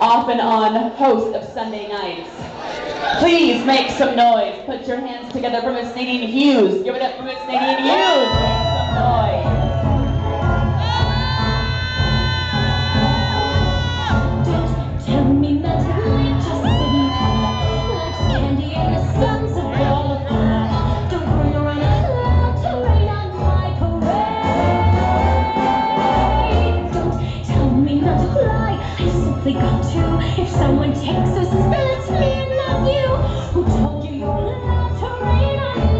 off and on host of Sunday nights. Please make some noise. Put your hands together for Miss Nadine Hughes. Give it up for Miss Nadine Hughes. Make some noise. Tell me not to leave, just sitting there. Life's candy and the sun's a ball of fire. Don't bring around a cloud to rain on my parade. Don't tell me not to fly, I simply got to. If someone takes us, then it's me and not you. Who told you you're allowed to rain on